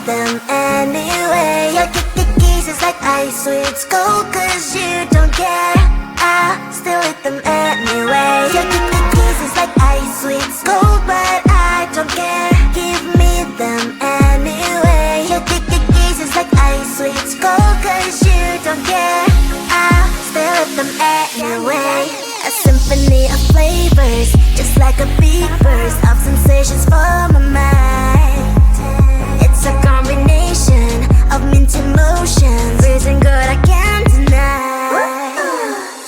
them anyway. Your kiss is like ice, sweet gold, cause you don't care. I still hit them anyway. Your kiss is like ice, sweet gold, but I don't care. Give me them anyway. Your kiss is like ice, sweet gold, cause you don't care. I still hit them anyway. A symphony of flavors, just like a big burst of sensations for my mind. It's a combination of mint emotions, freezing good I can't deny.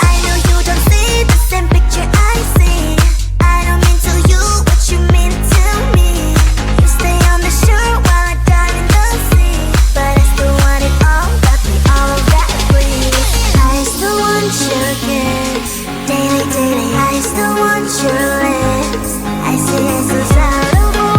I know you don't see the same picture I see. I don't mean to you what you mean to me. You stay on the shore while I dive in the sea, but I still want it all, got me all that breeze. I still want your kiss, daily, daily. I still want your lips. I see it goes out of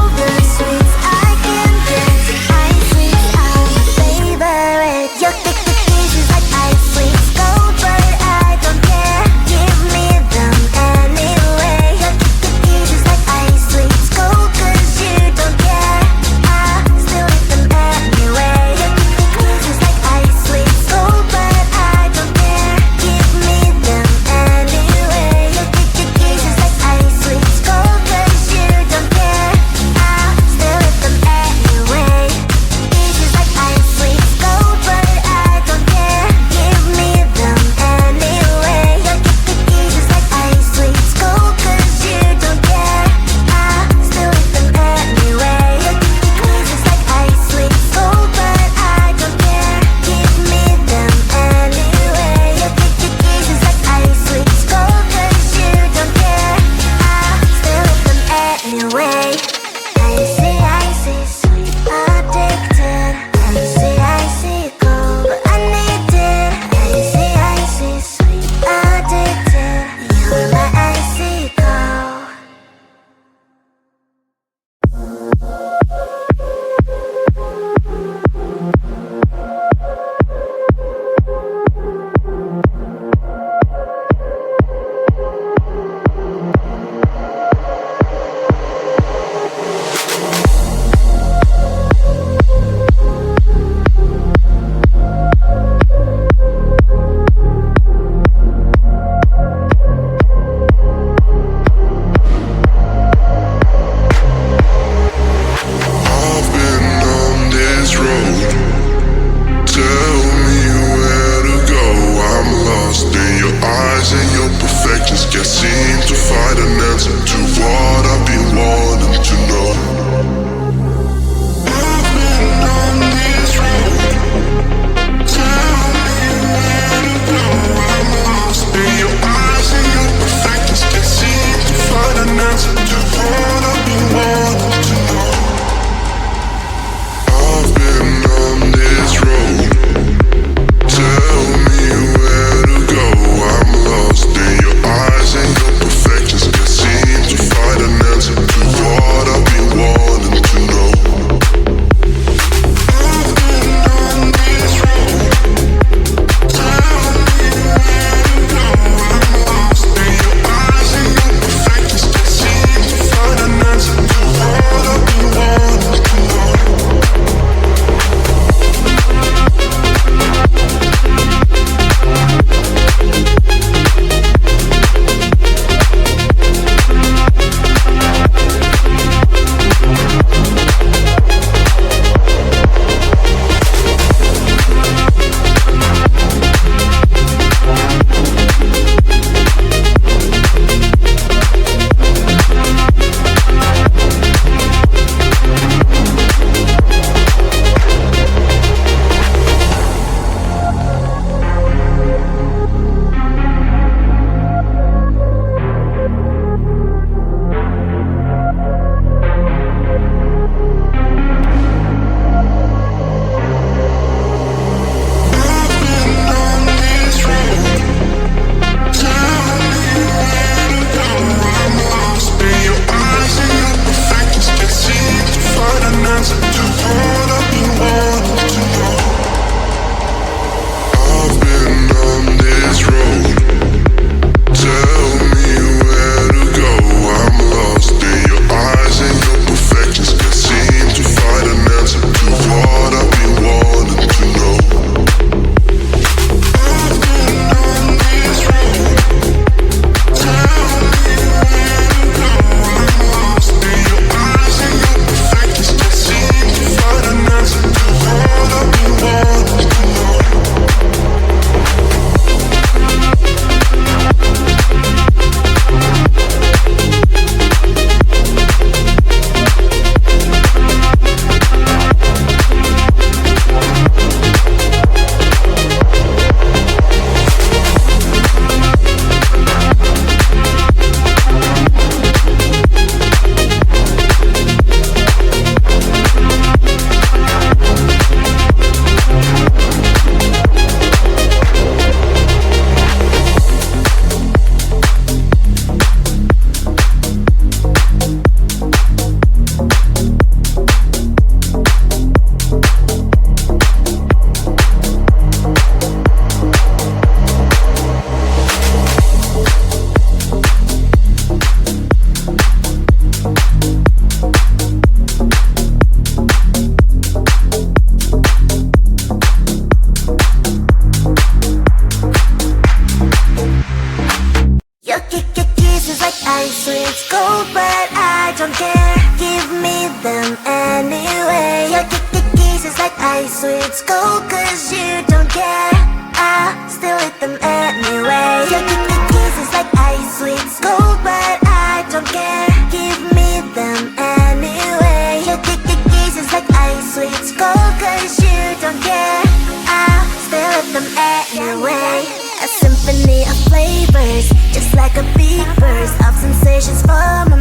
sweets gold, cause you don't care. I still hit them anyway. Your kisses like ice, sweets gold, but I don't care. Give me them anyway. Your kisses like ice, sweets gold, cause you don't care. I still hit them anyway. A symphony of flavors, just like a big burst of sensations for my